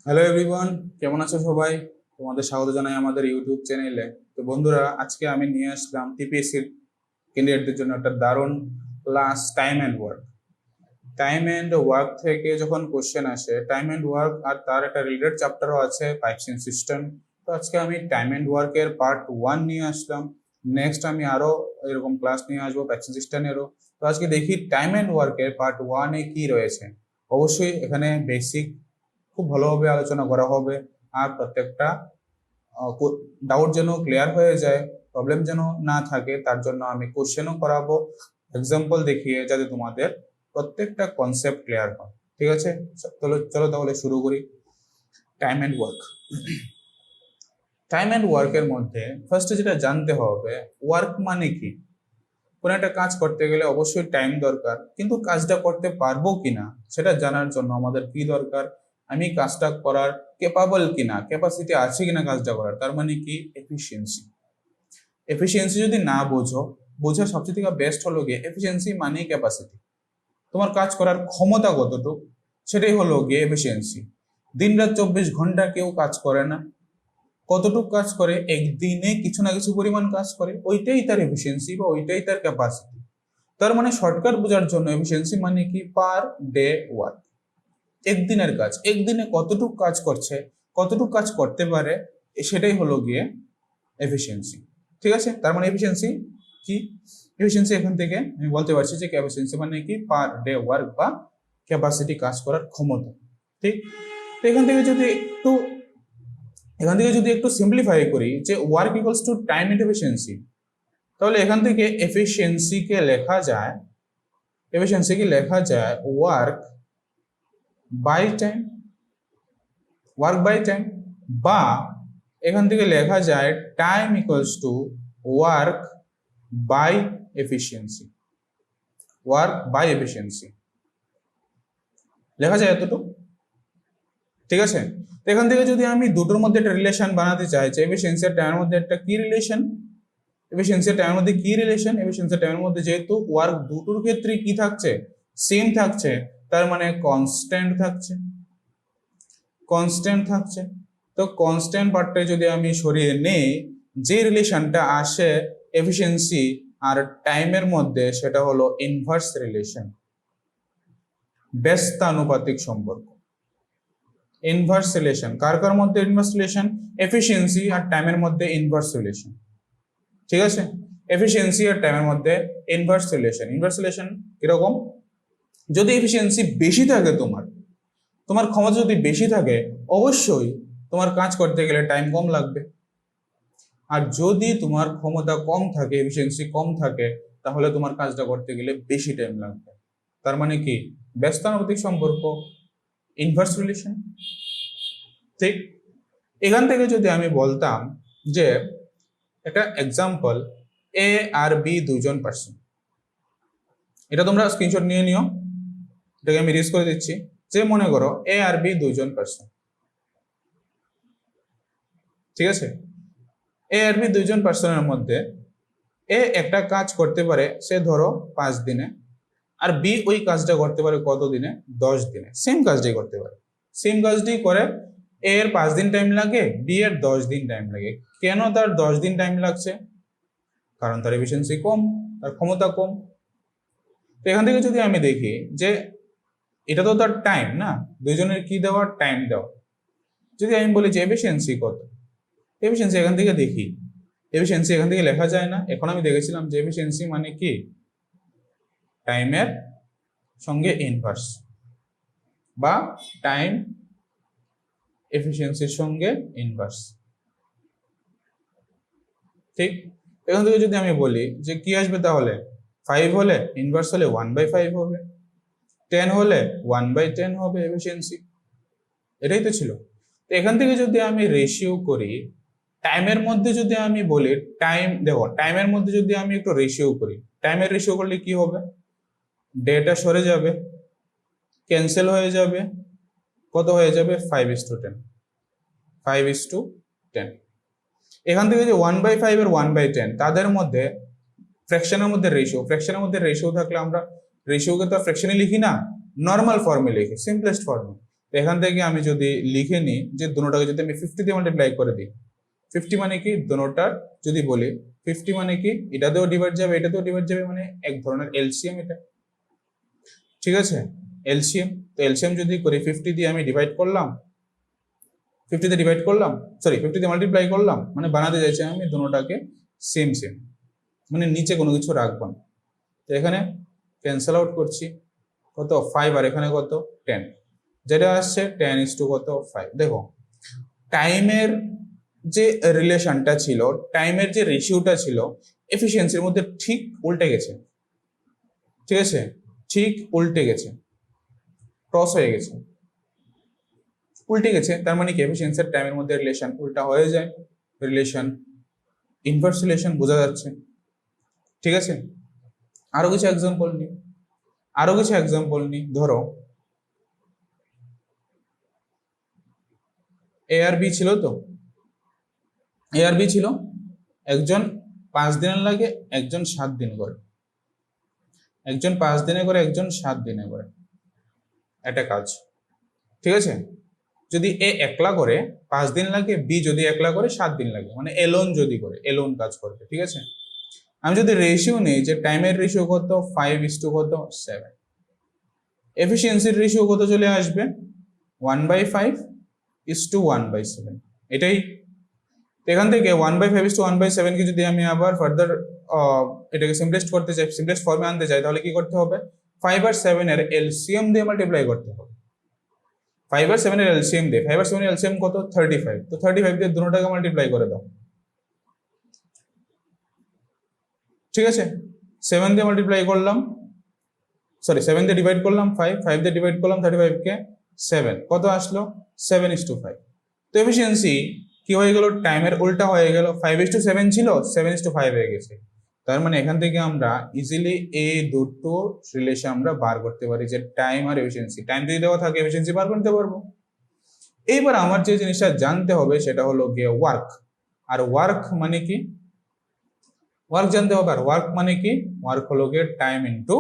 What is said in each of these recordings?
Hello everyone, কেমন আছো সবাই? তোমাদের স্বাগত জানাই আমাদের ইউটিউব চ্যানেলে। তো বন্ধুরা, আজকে আমি নিয়ে আসলাম টিপিএসসি ক্যান্ডিডেটদের জন্য একটা দারুণ class time and work. Time and work থেকে যখন কোশ্চেন আসে, টাইম অ্যান্ড ওয়ার্ক আর তার একটা রিলেটেড চ্যাপ্টারও আছে, পাইপস ইন সিস্টেম। তো আজকে আমি টাইম অ্যান্ড ওয়ার্কের পার্ট 1 নিয়ে আসলাম। নেক্সট আমি আরো এরকম ক্লাস নিয়ে আসবো পাইপস ইন সিস্টেমেরও। তো আজকে দেখি টাইম অ্যান্ড ওয়ার্কের পার্ট 1-এ কি রয়েছে। অবশ্যই এখানে বেসিক খুব ভালোভাবে আলোচনা করা হবে, আর প্রত্যেকটা ডাউট যেন ক্লিয়ার হয়ে যায়, প্রবলেম যেন না থাকে, তার জন্য আমি কোশ্চেনও করাবো এক্সাম্পল দেখিয়ে, যাতে তোমাদের প্রত্যেকটা কনসেপ্ট ক্লিয়ার হয়। ঠিক আছে, চলো চলো তাহলে শুরু করি। Time and work. Time and ওয়ার্কের মধ্যে ফার্স্টে যেটা জানতে হবে, ওয়ার্ক মানে কি। কোনো একটা কাজ করতে গেলে অবশ্যই টাইম দরকার, কিন্তু কাজটা করতে পারবো কিনা সেটা জানার জন্য আমাদের কি দরকার, আমি কাজটা করার ক্যাপাবল কিনা, ক্যাপাসিটি আছে কিনা কাজটা করার, তার মানে কি এফিসিয়েন্সি। এফিসিয়েন্সি যদি না বোঝো, বোঝার সবচেয়ে থেকে বেস্ট হলো গিয়ে এফিসিয়েন্সি মানে ক্যাপাসিটি। তোমার কাজ করার ক্ষমতা কতটুকু, সেটাই হলো গিয়ে এফিসিয়েন্সি। দিন রাত 24 ঘন্টা কেউ কাজ করে না, কতটুকু কাজ করে, একদিনে কিছু না কিছু পরিমাণ কাজ করে, ওইটাই তার এফিসিয়েন্সি বা ওইটাই তার ক্যাপাসিটি। তার মানে শর্টকাট বোঝার জন্য এফিসিয়েন্সি মানে কি পার ডে ওয়ার্ক। একদিনের কাজ, একদিনে কতটুকু কাজ করছে, কতটুকু কাজ করতে পারে, সেটাই হলো গিয়ে এফিসিয়েন্সি। ঠিক আছে, তার মানে এফিসিয়েন্সি কি, এফিসিয়েন্সি এখান থেকে আমি বলতে পারছি যে এফিসিয়েন্সি মানে কি পার ডে ওয়ার্ক বা ক্যাপাসিটি, কাজ করার ক্ষমতা। ঠিক, তো এখান থেকে যদি একটু সিম্পলিফাই করি যে work equals to time into efficiency, তাহলে এখান থেকে এফিসিয়েন্সিকে লেখা যায় ওয়ার্ক বাই টাইম, বা এখান থেকে লেখা যায় time equals to work by efficiency. লেখা যায় এতটুকু। ঠিক আছে, তো এখান থেকে যদি আমি দুটোর মধ্যে একটা রিলেশন বানাতে চাই, যে এফিসিয়েন্সি আর টাইমের মধ্যে একটা কি রিলেশন, এফিসিয়েন্সি টাইমের মধ্যে যেহেতু ওয়ার্ক দুটোর ক্ষেত্রে কি থাকছে, সেম থাকছে, তার মানে কনস্ট্যান্ট থাকছে। তো কনস্ট্যান্ট পার্টটা যদি আমি সরিয়ে নেই, যে রিলেশনটা আসে এফিসিয়েন্সি আর টাইমের মধ্যে, সেটা হলো ইনভার্স রিলেশন, ব্যস্তানুপাতিক সম্পর্ক। ইনভার্স রিলেশন কার কার মধ্যে? ইনভার্স রিলেশন এফিসিয়েন্সি আর টাইমের মধ্যে ইনভার্স রিলেশন। ঠিক আছে, এফিসিয়েন্সি আর টাইমের মধ্যে ইনভার্স রিলেশন কিরকম? যদি এফিসিয়েন্সি বেশি থাকে, তোমার ক্ষমতা যদি বেশি থাকে, অবশ্যই তোমার কাজ করতে গেলে টাইম কম লাগবে। আর যদি তোমার ক্ষমতা কম থাকে, এফিসিয়েন্সি কম থাকে, তাহলে তোমার কাজটা করতে গেলে বেশি টাইম লাগবে। তার মানে কি ব্যস্তানুপাতিক সম্পর্ক, ইনভার্স রিলেশন। ঠিক, এখান থেকে যদি আমি বলতাম যে একটা এক্সাম্পল, এ আর বি দুইজন পার্সন, এটা তোমরা স্ক্রিনশট নিয়ে নিও, এটাকে আমি রিস করে দিচ্ছি। যে মনে করো এ আর বি দুইজন পার্সন, ঠিক আছে, এ আর বি দুইজন পার্সনের মধ্যে এ একটা কাজ করতে পারে সে ধরো 5 দিনে, আর বি ওই কাজটা করতে পারে কত দিনে? 10 দিনে। সেম কাজটাই করতে পারে, সেম কাজটি করে এ এর 5 দিন টাইম লাগে, বি এর 10 দিন টাইম লাগে। কেন তার 10 দিন টাইম লাগছে? কারণ তার এফিসিয়েন্সি কম, তার ক্ষমতা কম। তো এখান থেকে যদি আমি দেখি যে এটা তো তার টাইম না, দুইজনের কি দেওয়া? টাইম দেওয়া। যদি আমি বলি যে এফিসিয়েন্সি কত, এফিসিয়েন্সি এখান থেকে দেখি, এফিসিয়েন্সি এখান থেকে লেখা যায় না। এখন আমি দেখেছিলাম যে এফিসিয়েন্সি মানে কি টাইমের সঙ্গে ইনভার্স, বা টাইম এফিসিয়েন্সির সঙ্গে ইনভার্স। ঠিক, এখান থেকে যদি আমি বলি যে কি আসবে, তাহলে 5 হলে ইনভার্স হলে 1/5 হবে, 10 হলে 1/10 হবে এফিসিয়েন্সি। এটাই তো ছিল। তো এখান থেকে যদি আমি রেশিও করি, টাইমের মধ্যে যদি আমি বলি, দেখো টাইমের মধ্যে যদি আমি একটু রেশিও করি, টাইমের রেশিও করলে কি হবে? ডেটা সরে যাবে, ক্যান্সেল হয়ে যাবে, কত হয়ে যাবে? 5:10, 5:10। এখান থেকে যে 1/5 আর 1/10, তাদের মধ্যে ফ্র্যাকশনের মধ্যে রেশিও থাকলে আমরা রেশিওকে তো ফ্র্যাকশনে লিখি না, নর্মাল ফর্মে লিখি, সিম্পলেস্ট ফর্মে। তো এখান থেকে আমি যদি লিখে নিই যে দুটোটাকে যদি আমি 50 দিয়ে মাল্টিপ্লাই করে দিই, 50 মানে কি দুটোটার যদি বলি 50 মানে কি এটাতেও ডিভাইড যাবে এটাতেও ডিভাইড যাবে, মানে এক ধরনের এলসিএম এটা, ঠিক আছে, এলসিএম। তো এলসিএম যদি করি 50 দিয়ে আমি ডিভাইড করলাম, 50 দিয়ে ডিভাইড করলাম, সরি 50 দিয়ে মাল্টিপ্লাই করলাম, মানে বানাতে চাইছি আমি দুটোটাকে সেম সেম, মানে নিচে কোনো কিছু রাখবো না। তো এখানে ক্যান্সেল আউট করছি, কত 5 আর এখানে কত 10, যেটা আসছে 10 কত 5। দেখো টাইমের যে রিলেশনটা ছিল, টাইমের যে রেশিওটা ছিল এফিসিয়েন্সির মধ্যে ঠিক উল্টে গেছে, ঠিক আছে, ঠিক উল্টে গেছে, ক্রস হয়ে গেছে, উল্টে গেছে। তার মানে কি এফিসিয়েন্সি আর টাইমের মধ্যে রিলেশন উল্টা হয়ে যায়, রিলেশন ইনভার্স রিলেশন বোঝা যাচ্ছে, ঠিক আছে। আরো কিছু এক্সাম্পল নি, ধরো এ আর বি ছিল, তো এ আর বি ছিল, একজন 5 দিনের লাগে, একজন 7 দিন করে, একজন 5 দিনে করে, একজন 7 দিনে করে একটা কাজ, ঠিক আছে। যদি এ একলা করে 5 দিন লাগে, বি যদি একলা করে 7 দিন লাগে, মানে এলোন যদি করে, এলোন কাজ করবে, ঠিক আছে। আমি যদি রেশিও নেই যে টাইমের রেশিও কত 5:কত 7, এফিসিয়েন্সির রেশিও কত চলে আসবে 1/5:1/7, এটাই। এখান থেকে 1/5:1/7 কে যদি আমি আবার ফার্দার এটাকে সিম্পলেস্ট করতে চাই, সিম্পলেস্ট ফর্মে আনতে চাই, তাহলে কি করতে হবে 5 আর 7 এর এলসিএম দিয়ে মাল্টিপ্লাই করতে হবে। 5 আর 7 এর এলসিএম দিয়ে, 5 আর 7 এর এলসিএম কত 35, তো 35 দিয়ে দুটোটাকে মাল্টিপ্লাই করে দাও, ঠিক আছে। 7 দিয়ে মাল্টিপ্লাই করলাম, সরি 7 দিয়ে ডিভাইড করলাম 5 দিয়ে ডিভাইড করলাম 35 কে 7, কত আসলো 7:5। তো এফিসিয়েন্সি কি হয়ে গেল, টাইমের উল্টা হয়ে গেল, 5:7 ছিল 7:5 হয়ে গেছে। তার মানে এখান থেকে আমরা ইজিলি এই দুটো রিলেশন আমরা বার করতে পারি, যে টাইম আর এফিসিয়েন্সি, টাইম যদি দেওয়া থাকে এফিসিয়েন্সি বার করতে পারবো। এইবার আমার যে জিনিসটা জানতে হবে সেটা হলো গিয়ে ওয়ার্ক, আর ওয়ার্ক মানে কি, ওয়ার্ক জানতে হবে। আর ওয়ার্ক মানে কি, ওয়ার্ক হলো গিয়ে টাইম ইনটু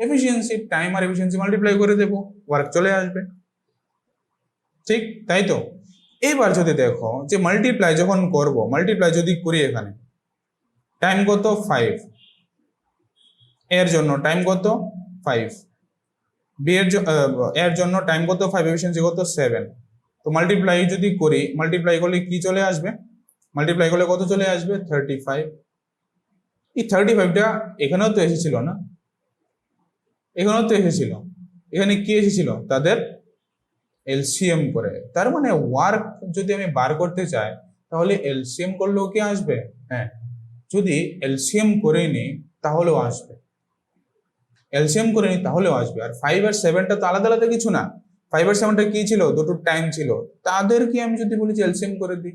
এফিসিয়েন্সি, টাইম আর এফিসিয়েন্সি মাল্টিপ্লাই করে দেবো, ওয়ার্ক চলে আসবে, ঠিক তাই তো। এবার যদি দেখো যে মাল্টিপ্লাই যখন করব, মাল্টিপ্লাই যদি করি এখানে টাইম কত 5, এর জন্য টাইম কত 5, বি এর জন্য টাইম কত 5, এফিসিয়েন্সি কত 7। তো মাল্টিপ্লাই যদি করি, মাল্টিপ্লাই করলে কি চলে আসবে, মাল্টিপ্লাই করলে কত চলে আসবে 35। এই 35টা এখানেও তো এসেছিল না, এখানেও তো এসেছিল, এখানে কি এসেছিল তাদের এলসিএম করে। তার মানে ওয়ার্ক যদি আমি বার করতে চাই তাহলে এলসিএম করলেও কি আসবে, হ্যাঁ, যদি এলসিএম করে নিই তাহলেও আসবে, এলসিএম করে নিই তাহলেও আসবে। আর 5 আর 7টা তো আলাদা আলাদা কিছু না, 5 আর 7টা কি ছিল, দুটো টাইম ছিল, তাদেরকে আমি যদি বলি যে এলসিএম করে দিই,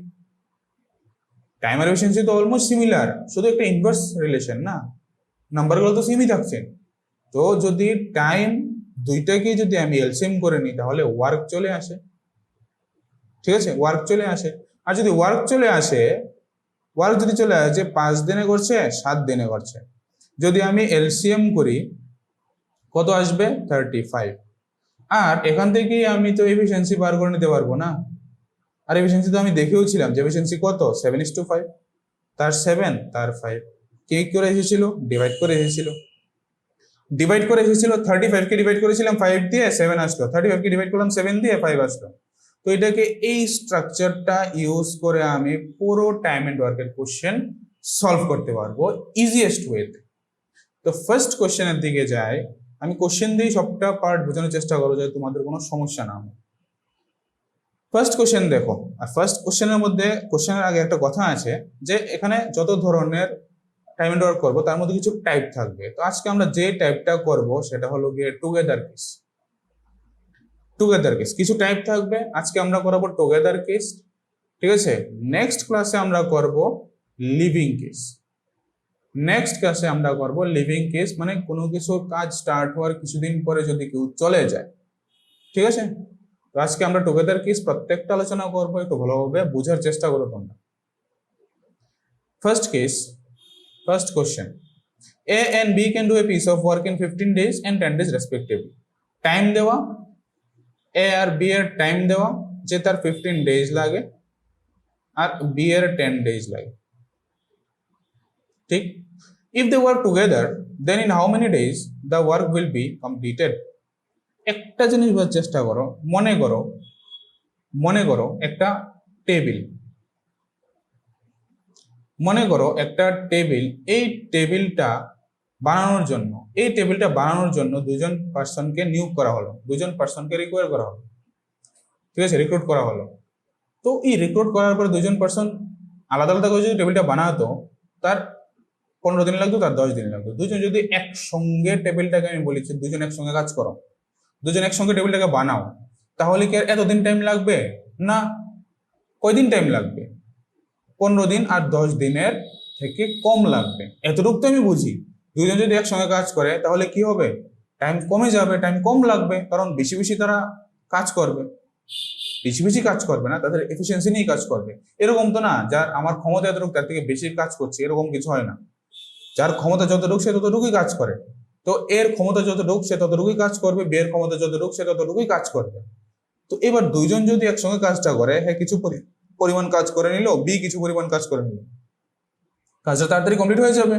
টাইম আর এফিসিয়েন্সি তো অলমোস্ট সিমিলার, শুধু একটা ইনভার্স রিলেশন না, নাম্বারগুলো তো সেমই থাকছে। তো যদি টাইম দুইটাকে যদি আমি এলসিএম করে নিই তাহলে ওয়ার্ক চলে আসে, ঠিক আছে, ওয়ার্ক চলে আসে। আর যদি ওয়ার্ক চলে আসে, ওয়ার্ক যদি চলে আসে 5 দিনে করছে 7 দিনে করছে, যদি আমি এলসিএম করি কত আসবে 35। আর এখান থেকে আমি তো এফিসিয়েন্সি বার করে নিতে পারবো না, আর এফিসিয়েন্সি তো আমি দেখেও ছিলাম যে এফিসিয়েন্সি কত 7:5, তার 7 তার 5, কে করে এসেছিল ডিভাইড করে এসেছিল, ডিভাইড করে এসেছিল 35 কে ডিভাইড করেছিলাম 5 দিয়ে 7 আসলো, 35 কে ডিভাইড করলাম 7 দিয়ে 5 আসলো। তো এটাকে এই স্ট্রাকচারটা ইউজ করে আমি পুরো টাইম এন্ড ওয়ার্কের কোশ্চেন সলভ করতে পারবো ইজিয়েস্ট ওয়েতে। তো ফার্স্ট কোশ্চেনের দিকে যাই, আমি কোশ্চেন দিয়ে সবটা পার্ট বোঝানোর চেষ্টা করবো যাতে তোমাদের কোনো সমস্যা না হয়। ফার্স্ট কোশ্চেন দেখো, আর ফার্স্ট কোশ্চেনের মধ্যে, কোশ্চেনের আগে একটা কথা আছে যে এখানে যত ধরনের টাইম এন্ড ওয়ার্ক করবো তার মধ্যে কিছু টাইপ থাকবে। তো আজকে আমরা যে টাইপটা করব সেটা হলো গিয়ে টুগেদার কেস, টুগেদার কেস কিছু টাইপ থাকবে, আজকে আমরা করাবো টুগেদার কেস, ঠিক আছে। নেক্সট ক্লাসে আমরা করব লিভিং কেস, নেক্সট ক্লাসে আমরা করব লিভিং কেস, মানে কোনো কিছু কাজ স্টার্ট হওয়ার কিছুদিন পরে যদি কেউ চলে যায়, ঠিক আছে। তো আজকে আমরা টুগেদার কেস প্রত্যেকটা আলোচনা করবো, একটু ভালোভাবে বোঝার চেষ্টা করো তোমরা। First case, first question, A and B can do a piece of work in 15 days and 10 days respectively. Time দেওয়া এ আর বি এর টাইম দেওয়া যে তার 15 ডেজ লাগে আর বি এর 10 ডেজ লাগে, ঠিক? If they work together then in how many days the work will be completed. একটা জিনিস বোঝার চেষ্টা করো, মনে করো একটা টেবিল, মনে করো একটা টেবিল, এই টেবিলটা বানানোর জন্য দুজন পার্সনকে নিয়োগ করা হলো, দুজন পার্সনকে রিকোয়ার করা হলো, ঠিক আছে, রিক্রুট করা হলো। তো এই রিক্রুট করার পরে দুজন পার্সন আলাদা আলাদা করে যদি টেবিলটা বানাতো, তার 15 দিন লাগতো, তার 10 দিন লাগতো। দুজন যদি একসঙ্গে টেবিলটাকে, আমি বলেছি দুজন একসঙ্গে কাজ করো, দুজন একসঙ্গে টেবিলটাকে বানাও, তাহলে কি আর এতদিন টাইম লাগবে? না। কয়দিন টাইম লাগবে? 15 দিন আর 10 দিনের থেকে কম লাগবে, এতটুকু তো আমি বুঝি। দুজন যদি একসঙ্গে কাজ করে তাহলে কি হবে? টাইম কমে যাবে, টাইম কম লাগবে, কারণ বেশি বেশি তারা কাজ করবে, বেশি বেশি কাজ করবে না, তাদের এফিসিয়েন্সি নিয়ে কাজ করবে। এরকম তো না যার আমার ক্ষমতা এতটুকু তার থেকে বেশি কাজ করছে, এরকম কিছু হয় না। যার ক্ষমতা যতটুকু সে ততটুকুই কাজ করে। তো এর ক্ষমতা যতটুকু সে ততটুকুই কাজ করবে, বি এর ক্ষমতা যতটুকু সে ততটুকুই কাজ করবে। তো এবার দুইজন যদি একসঙ্গে কাজটা করে, হ্যাঁ কিছু পরিমাণ কাজ করে নিল, বি কিছু পরিমাণ কাজ করে নিল, কাজটা তাড়াতাড়ি কমপ্লিট হয়ে যাবে।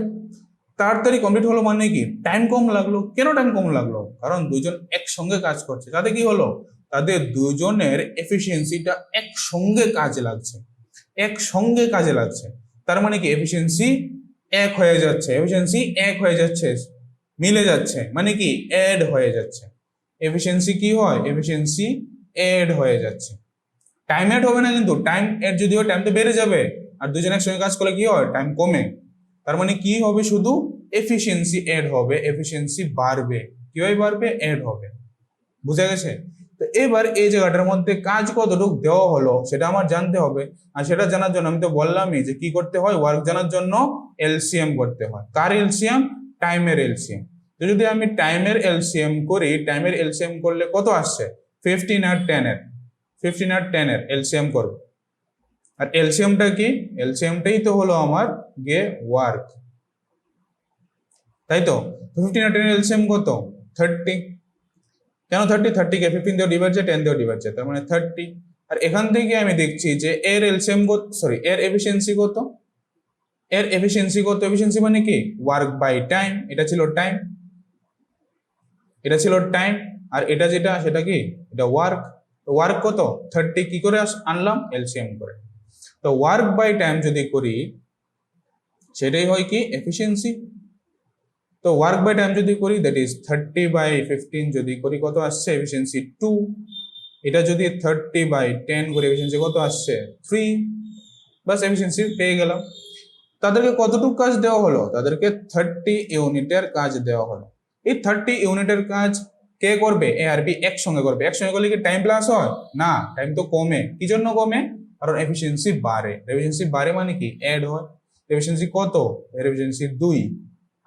তাড়াতাড়ি কমপ্লিট হলো মানে কি? টাইম কম লাগলো। কেন টাইম কম লাগলো? কারণ দুজন একসঙ্গে কাজ করছে, তাতে কি হলো? তাদের দুজনের এফিসিয়েন্সিটা একসঙ্গে কাজে লাগছে, একসঙ্গে কাজে লাগছে। তার মানে কি? এফিসিয়েন্সি এক হয়ে যাচ্ছে, এফিসিয়েন্সি এক হয়ে যাচ্ছে, মিলে যাচ্ছে, মানে কি? এড হয়ে যাচ্ছে। এফিসিয়েন্সি কি হয়? এফিসিয়েন্সি এড হয়ে যাচ্ছে। টাইম এড হবে না, কিন্তু টাইম এড যদি হয় টাইম তো বেড়ে যাবে, আর দুজন একসঙ্গে কাজ করলে কি হয়? টাইম কমে। তার মানে কি হবে? শুধু এফিসিয়েন্সি এড হবে, এফিসিয়েন্সি বাড়বে। কিভাবে বাড়বে? এড হবে। বুঝা গেছে? তো এবার এই জায়গাটার মধ্যে কাজ কতটুকু দেওয়া হলো সেটা আমার জানতে হবে। আর সেটা জানার জন্য আমি তো বললামই যে কি করতে হয়, ওয়ার্ক জানার জন্য এলসিএম করতে হয়। কার এলসিএম? টাইমের এলসিএম। তো যদি আমি টাইমের এলসিএম করি, টাইমের এলসিএম করলে কত আসছে? 15 আর 10 এর, 15 আর 10 এর এলসিএম করবো। আর এলসিএমটা কি? এলসিএমটাই তো হলো আমার ওয়ার্ক, তাই তো। 15 আর 10 এর এলসিএম কত? 30। কেন 30? 30 কে 15 দিয়ে ডিভাইড যায়, 10 দিয়ে ডিভাইড যায়, তার মানে 30। আর এখান থেকে আমি দেখছি যে এর এলসিএম কত, সরি এর এফিসিয়েন্সি কত, এর এফিসিয়েন্সি কত? এফিসিয়েন্সি মানে কি? Work by time. এটা ছিল টাইম, এটা ছিল টাইম, আর এটা যেটা সেটা কি? এটা ওয়ার্ক। ওয়ার্ক কত? 30। কি করে আনলাম? এলসিএম করে। তো ওয়ার্ক বাই টাইম যদি করি সেটাই হয় কি? এফিসিয়েন্সি। তো ওয়ার্ক বাই টাইম যদি করি, দ্যাট ইজ 30/15 যদি করি কত আসছে? এফিসিয়েন্সি 2। এটা যদি 30/10 করে এফিসিয়েন্সি কত আসছে? 3। বাস এফিসিয়েন্সি পেয়ে গেলাম। তাদেরকে কতটুকু কাজ দেওয়া হলো? তাদেরকে 30 ইউনিটের কাজ দেওয়া হলো। এই 30 ইউনিটের কাজ কে করবে? এ আর বি একসঙ্গে করবে। একসঙ্গে করলে কি টাইম প্লাস হয়? না, টাইম তো কমে। কি জন্য কমে? কারণ এফিসিয়েন্সি বাড়ে। এফিসিয়েন্সি বাড়ে মানে কি? অ্যাড হয়। এফিসিয়েন্সি কত? এর এফিসিয়েন্সি 2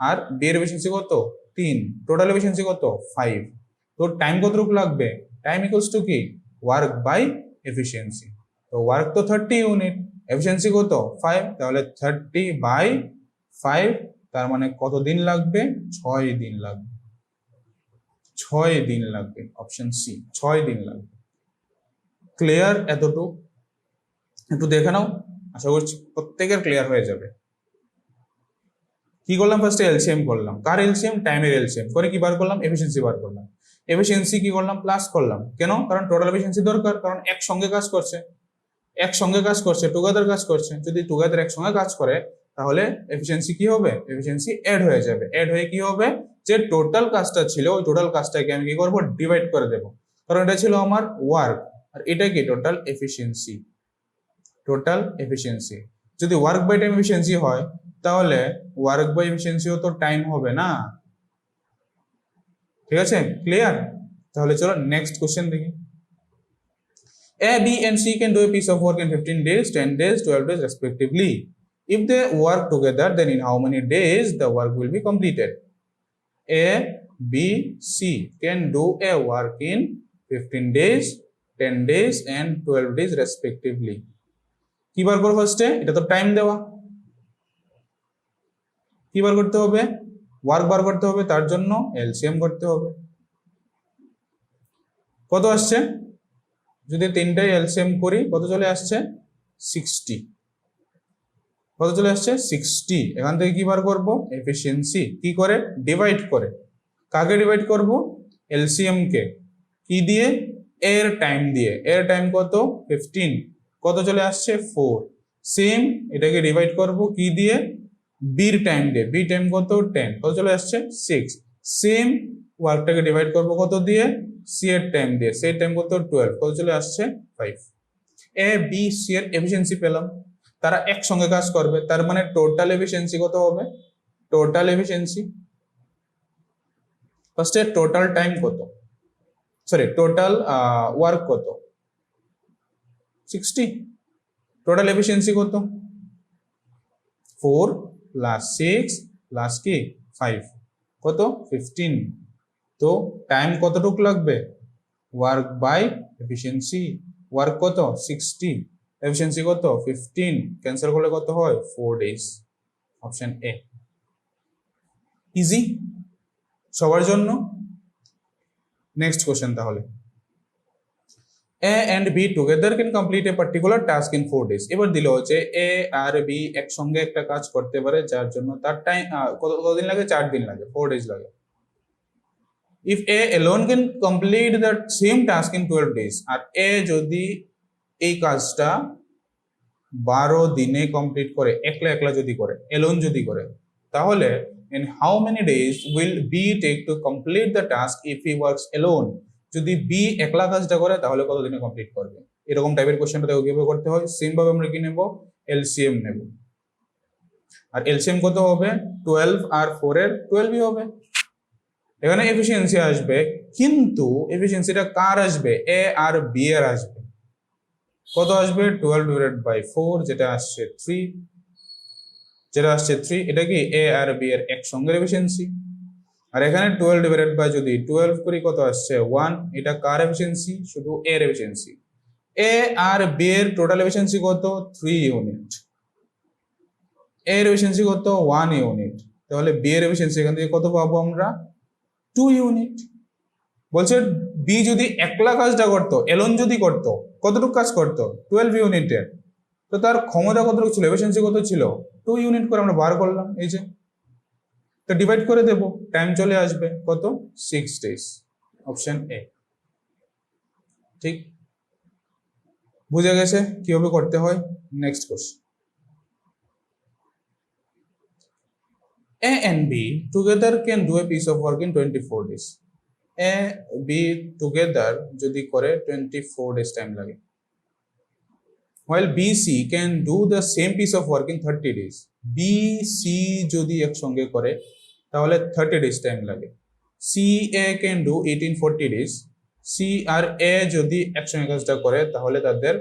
আর বি এর এফিসিয়েন্সি কত? 3। টোটাল এফিসিয়েন্সি কত? 5। তো টাইম কতটুকু লাগবে? টাইম ইকুয়ালস টু কি? Work by efficiency. তো ওয়ার্ক তো 30 ইউনিট, এফিসিয়েন্সি কত? 5। তাহলে 30/5, তার মানে কত দিন লাগবে? 6 দিন লাগবে। 6 দিন লাগবে, অপশন সি, 6 দিন লাগবে। ক্লিয়ার এতটুকু? একটু দেখে নাও, আশা করছি প্রত্যেকের ক্লিয়ার হয়ে যাবে। কি করলাম? ফার্স্টে এলসিএম করলাম। কার এলসিএম? টাইমের এলসিএম করে কি বার করলাম? এফিসিয়েন্সি বার করলাম। এফিসিয়েন্সি কি করলাম? প্লাস করলাম। কেন? কারণ টোটাল এফিসিয়েন্সি দরকার, কারণ একসঙ্গে কাজ করছে, একসঙ্গে কাজ করছে, টুগেদার কাজ করছে। যদি টুগেদার একসঙ্গে কাজ করে তাহলে এফিসিয়েন্সি কি হবে? এফিসিয়েন্সি এড হয়ে যাবে। এড হয়ে কি হবে? যে টোটাল কাজটা ছিল ওই টোটাল কাজটাকে আমি কি করব? ডিভাইড করে দেব, কারণ এটা ছিল আমার ওয়ার্ক আর এটা কি? Total efficiency. টোটাল এফিসিয়েন্সি যদি ওয়ার্ক বাই টাইম এফিসিয়েন্সি হয় তাহলে ওয়ার্ক বাই এফিসিয়েন্সিও তো টাইম হবে না। ঠিক আছে? ক্লিয়ার? তাহলে চলো নেক্সট কোশ্চেন দেখি। A, B, and C can do a piece of work in 15 days, 10 days, 12 days respectively. If they work together, then in how many days the work will be completed? A, B, C can do a work in 15 days, 10 days, and 12 days respectively. কি বার করবো ফার্স্টে? এটা তো time দেওয়া। কি বার করতে হবে? Work বার করতে হবে, তার জন্য এলসিএম করতে হবে। কত আসছে? যদি তিনটাই এলসিএম করি কত চলে আসছে? 60। কত চলে আসছে? 60। এখান থেকে কি বার করবো? এফিসিয়েন্সি। কি করে? ডিভাইড করে। কাকে ডিভাইড করব? এলসিএম কে। কি দিয়ে? এর টাইম দিয়ে। এর টাইম কত? 15। কত চলে আসছে? 4। সেম এটাকে ডিভাইড করব কি দিয়ে? বির টাইম দিয়ে। বি টাইম কত? 10। কত চলে আসছে? 6। সেম ওয়ার্কটাকে ডিভাইড করব কত দিয়ে? সি এর টাইম দিয়ে। সি এর টাইম কত? 12। কত চলে আসছে? 5। এ বি সি এর এফিসিয়েন্সি পেলাম। তারা একসঙ্গে কাজ করবে, তার মানে টোটাল এফিসিয়েন্সি কত হবে? টোটাল এফিসিয়েন্সি ফার্স্টে টোটাল টাইম কত, সরি টোটাল ওয়ার্ক কত? 60। টোটাল এফিসিয়েন্সি কত? 4 প্লাস 6 প্লাস কি 5 কত? 15। তো টাইম কতটুকু লাগবে? Work by efficiency. ওয়ার্ক কত? 60, এফিসিয়েন্সি কত? 15। ক্যান্সেল করলে কত হয়? 4 days। Option A. ইজি সবার জন্য। নেক্সট কোশ্চেন তাহলে, A and B together can complete a particular task in 4 days। এবার দিল যে A আর B একসঙ্গে একটা কাজ করতে পারে যার জন্য তার টাইম কতদিন লাগে? 4 দিন লাগে, 4 days লাগে। If A alone can complete the same task in 12 days, R A যদি এই কাজটা 12 দিনে কমপ্লিট করে, একলা একলা যদি করে, এলোন যদি করে, তাহলে in how many days will B take to complete the task if he works alone? যদি বি একলা কাজটা করে তাহলে কত দিনে কমপ্লিট করবে? এরকম টাইপের কোশ্চেনটা দেখো কিভাবে করতে হয়। সেম ভাবে আমরা কি নেব? এলসিএম নেব। আর এলসিএম কত হবে? 12 আর 4 এর 12ই হবে। এখানে এফিসিয়েন্সি আসবে, কিন্তু এফিসিয়েন্সিটা কার আসবে? এ আর বি এর আসবে। কত আসবে? 12 ডিভাইডেড বাই 4, যেটা আসছে 3। যেটা আসছে 3, এটা কি এ আর বি এর একসঙ্গে এফিসিয়েন্সি। আর এখানে 12 ডিভাইডেড বাই যদি 12 করি কত আসছে? 1। এটা কার এফিসিয়েন্সি? শুধু এর এফিসিয়েন্সি। এ আর বি এর টোটাল এফিসিয়েন্সি কত? 3 ইউনিট। এর এফিসিয়েন্সি কত? 1 ইউনিট। তাহলে বি এর এফিসিয়েন্সি এখান থেকে কত পাবো আমরা? 2 ইউনিট। বলছে বি যদি একলা কাজটা করতো, এলোন যদি করতো, কতটুকু কাজ করতো? 12 ইউনিটের। তো তার ক্ষমতা কতটুকু ছিল? এফিসিয়েন্সি কত ছিল? 2 ইউনিট করে আমরা বার করলাম, এই যে। তো ডিভাইড করে দেব, টাইম চলে আসবে কত? 6 days। অপশন এ ঠিক। বুঝে গেছে কিভাবে করতে হয়। Next question, A and B together can do a piece of work in 24 days। A B together যদি করে 24 days টাইম লাগে, while B C can do the same piece of work in 30 days। B C যদি একসঙ্গে করে তাহলে 30 days time লাগে। C A can do it in 40 days। C আর A যদি একসঙ্গে কাজটা করে তাহলে তাদের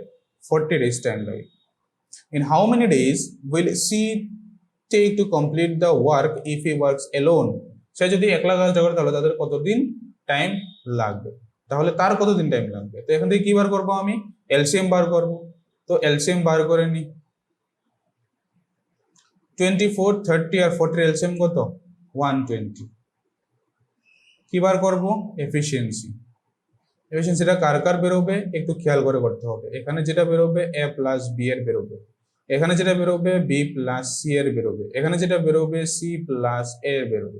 40 days টাইম লাগে। In how many days will C take to complete the work if he works alone? সে যদি একলা কাজটা করে তাহলে তাদের কতদিন টাইম লাগবে? তাহলে তার কতদিন টাইম লাগবে? তো এখান থেকে কি বার করবো? আমি এলসিএম বার করব। তো এলসিএম বার করে নি। 24, 30 আর 40 এলসিএম কত? 120। কি বার করব? এফিসিয়েন্সি। এফিসিয়েন্সিটা কার কার বেরোবে একটু খেয়াল করে করতে হবে। এখানে যেটা বেরোবে এ প্লাস বি এর বেরোবে, এখানে যেটা বেরোবে বি প্লাস সি এর বেরোবে, এখানে যেটা বেরোবে সি প্লাস এ এর বেরোবে।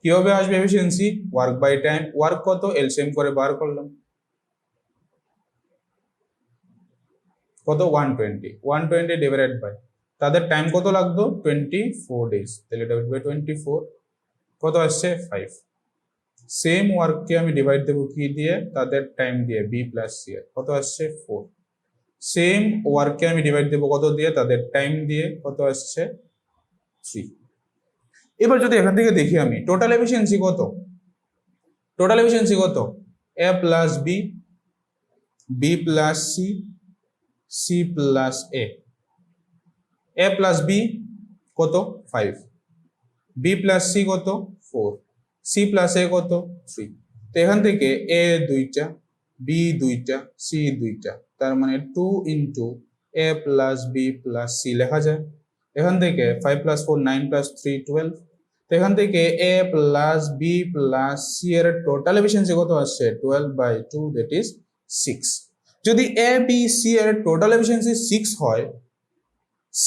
কিভাবে আসবে efficiency? Work by time. Work কত? এলসিএম করে বার করলাম কত? 120। 120 ডিভাইডেড বাই তাদের টাইম কত লাগতো? 24 days। তাহলে ডিভাইড বাই 24 কত আসছে? 5। সেম ওয়ার্ককে আমি ডিভাইড দেবো কি দিয়ে? তাদের টাইম দিয়ে, বি প্লাস সি এর। কত আসছে? 4। সেম ওয়ার্ককে আমি ডিভাইড দেবো কত দিয়ে? তাদের টাইম দিয়ে। কত আসছে? 3। এবার যদি এখান থেকে দেখি আমি টোটাল এফিসিয়েন্সি কত? টোটাল এফিসিয়েন্সি কত? A plus B, B plus C, C plus A. A plus B কত? 5। বি প্লাস সি কত? 4। সি প্লাস এ কত? 3। তো এখান থেকে এ দুইটা, বি দুইটা, সি দুইটা, তার মানে 2 ইন্টু এ প্লাস বি প্লাস সি লেখা যায়। এখান থেকে 5 প্লাস 4 9 প্লাস 3 12। তো এখান থেকে a plus b plus c এর টোটাল এফিসিয়েন্সি কত আসছে 12/2 দ্যাট ইজ 6। যদি a b c এর টোটাল এফিসিয়েন্সি 6 হয়, c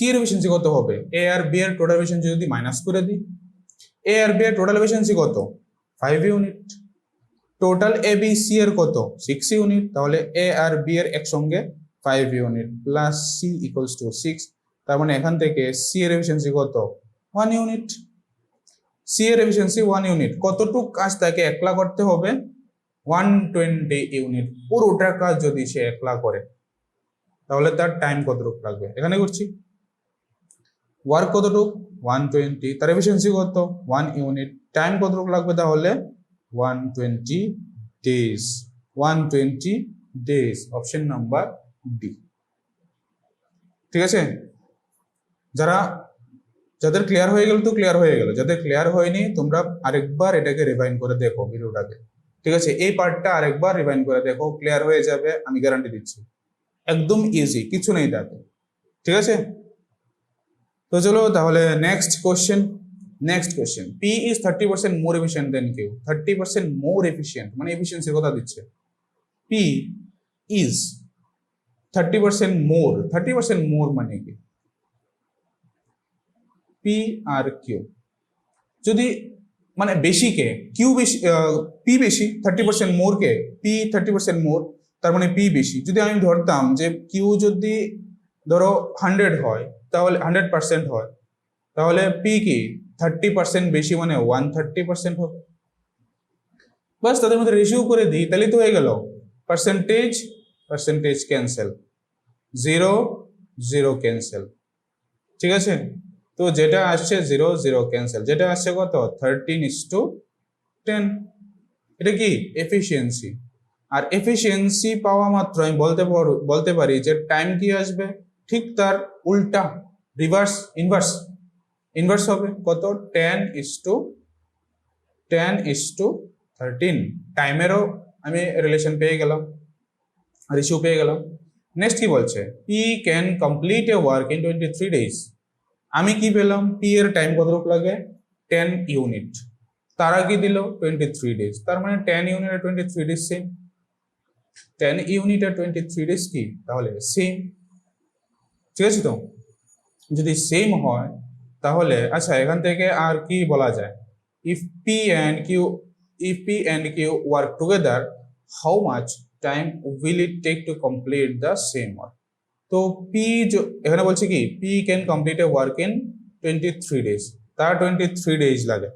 এর এফিসিয়েন্সি কত হবে? a আর b এর টোটাল এফিসিয়েন্সি যদি মাইনাস করে দিই, a আর b এর টোটাল এফিসিয়েন্সি কত 5 unit, total a b c এর কত 6 ইউনিট, তাহলে a আর b এর একসঙ্গে 5 unit plus c equals to 6। তার মানে এখান থেকে c এর এফিসিয়েন্সি কত 1 ইউনিট। c এর এফিসিয়েন্সি 1 ইউনিট। কতটুক কাজ তাকে একলা করতে হবে? 120 ইউনিট। পুরোটা কাজ যদি সে একলা করে তাহলে তার টাইম কতটুক লাগবে? এখানে করছি ওয়ার্ক কতটুক 120, তার এফিসিয়েন্সি কত 1 ইউনিট, টাইম কতটুক লাগবে? তাহলে 120 days. 120 days, option number D. ঠিক আছে, যাদের ক্লিয়ার হয়ে গেল তো ক্লিয়ার হয়ে গেল, যাদের ক্লিয়ার হয়নি তোমরা আরেকবার এটাকে রিভাইন্ড করে দেখো ভিডিওটাকে। ঠিক আছে, এই পার্টটা আরেকবার রিভাইন্ড করে দেখো, ক্লিয়ার হয়ে যাবে, আমি গ্যারান্টি দিচ্ছি। একদম ইজি, কিছু নেই তাতে। ঠিক আছে, তো চলো তাহলে next question. P is 30% more efficient than Q। 30% more efficient মানে এফিসিয়েন্সির কথা দিচ্ছে। P is 30% more। 30% more মানে কি? P আর Q যদি মানে বেশি কে, Q বেশি, P বেশি, 30% মোর কে, P 30% মোর, তার মানে P বেশি। যদি আমি ধরতাম যে Q যদি ধরো 100 হয়, তাহলে 100% হয়, তাহলে P কি 30% বেশি মানে 130% হবে। বাস তাদের মধ্যে রেশিও করে দিই, তাহলে তো হয়ে গেল পার্সেন্টেজ ক্যান্সেল, 0 0 ক্যান্সেল। ঠিক আছে, তো যেটা আসছে 0 0 ক্যান্সেল, যেটা আসছে কত 13:10। এটা কি এফিসিয়েন্সি। আর এফিসিয়েন্সি পাওয়া মাত্র আমি বলতে পারি যে টাইম কি আসবে, ঠিক তার উল্টা, ইনভার্স হবে। কত 10:13। টাইমেরও আমি রিলেশন পেয়ে গেলাম, রেশিও পেয়ে গেলাম। নেক্সট কি বলছে? P can complete a work in 23 days. আমি কি পেলাম? পি এর টাইম কতটুকু লাগে 10 ইউনিট, তারা কি দিল 23 ডেজ, তার মানে 10 ইউনিট আর 23 ডেজ সেম। 10 ইউনিট আর 23 ডেজ কি তাহলে সেম। ঠিক আছে, তো যদি সেম হয় তাহলে আচ্ছা এখান থেকে আর কি বলা যায়? If P and Q work together, how much time will it take to complete the same work? তো পি এখানে বলছে কি P can complete a work in 23 days, তার 23 ডেজ লাগে।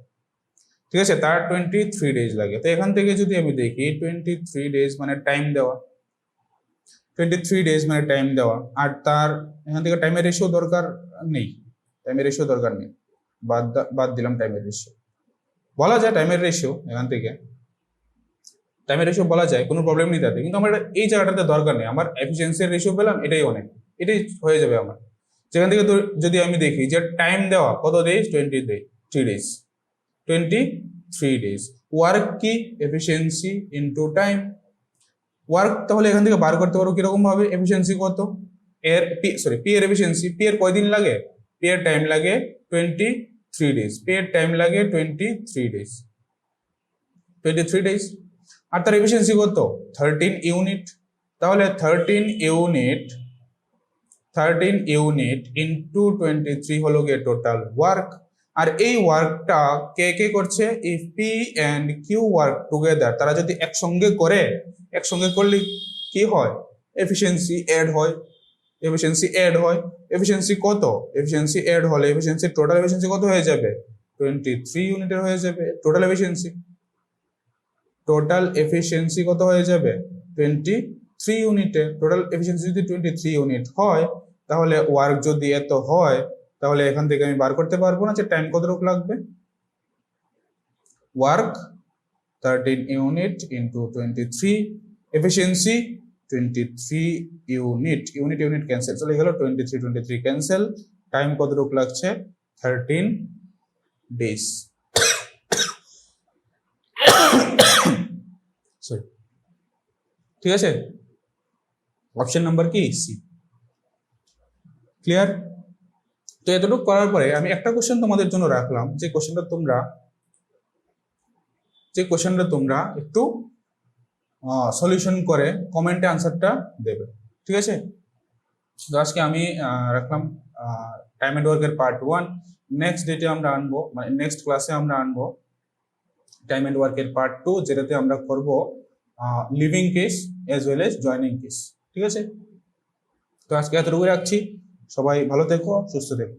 ঠিক আছে, তার 23 ডেজ লাগে। তো এখান থেকে যদি আমি দেখি 23 ডেজ মানে টাইম দেওয়া, 23 ডেজ মানে টাইম দেওয়া, আর তার এখান থেকে টাইমের রেশিও দরকার নেই, বাদ দিলাম টাইমের রেশিও। বলা যায় টাইমের রেশিও, এখান থেকে টাইমের রেশিও বলা যায়, কোনো প্রবলেম নেই তাতে, কিন্তু আমার এই জায়গাটাতে দরকার নেই, আমার এফিসিয়েন্সির রেশিও পেলাম, এটাই অনেক, এটাই হয়ে যাবে আমার। যেখান থেকে যদি আমি দেখি যে টাইম দেওয়া কত ডেজ 23 ডেজ, ওয়ার্ক কি এফিসিয়েন্সি ইনটু টাইম। ওয়ার্ক তাহলে এখান থেকে বার করতে পারো কিরকম ভাবে, এফিসিয়েন্সি কত পি এর এফিসিয়েন্সি, পি এর কয়দিন লাগে, পি এর টাইম লাগে 23 ডেজ, পি এর টাইম লাগে 23 ডেজ, আর তার এফিসিয়েন্সি কত 13 ইউনিট। তাহলে 13 ইউনিট ইনটু 23 হলো গিয়ে টোটাল ওয়ার্ক। আর এই ওয়ার্কটা কে কে করছে? If P and Q work together, তারা যদি একসঙ্গে করলে কি হয়? এফিসিয়েন্সি অ্যাড হয়। এফিসিয়েন্সি কত? এফিসিয়েন্সি অ্যাড হলে এফিসিয়েন্সি টোটাল এফিসিয়েন্সি কত হয়ে যাবে 23 ইউনিটের হয়ে যাবে। টোটাল এফিসিয়েন্সি কত হয়ে যাবে 23 ইউনিটে। টোটাল এফিসিয়েন্সি যদি 23 ইউনিট হয়, তাহলে ওয়ার্ক যদি এত হয়, তাহলে এখান থেকে আমি বার করতে পারবো না যে টাইম কতটুকু লাগবে। Work 13 unit into 23, efficiency 23 unit cancel, চলে গেল 23 ক্যান্সেল। টাইম কতটুকু লাগছে 13 ডেজ। ঠিক আছে, অপশন নাম্বার কি সি। ক্লিয়ার? তো এতটুকু করার পরে আমি একটা কোশ্চেন তোমাদের জন্য রাখলাম, যে কোশ্চেনটা তোমরা একটু সলিউশন করে কমেন্টে আনসারটা দেবে, ঠিক আছে? তো আজকে আমি রাখলাম টাইম এন্ড ওয়ার্কের পার্ট 1। নেক্সট ডেটে আমরা আনবো, মানে নেক্সট ক্লাসে আমরা আনবো টাইম এন্ড ওয়ার্কের পার্ট 2, যেটাতে আমরা করব living case as well as joining case, ঠিক আছে? তো আজকে এতটুকু রাখছি। সবাই ভালো থেকো, সুস্থ থেকো।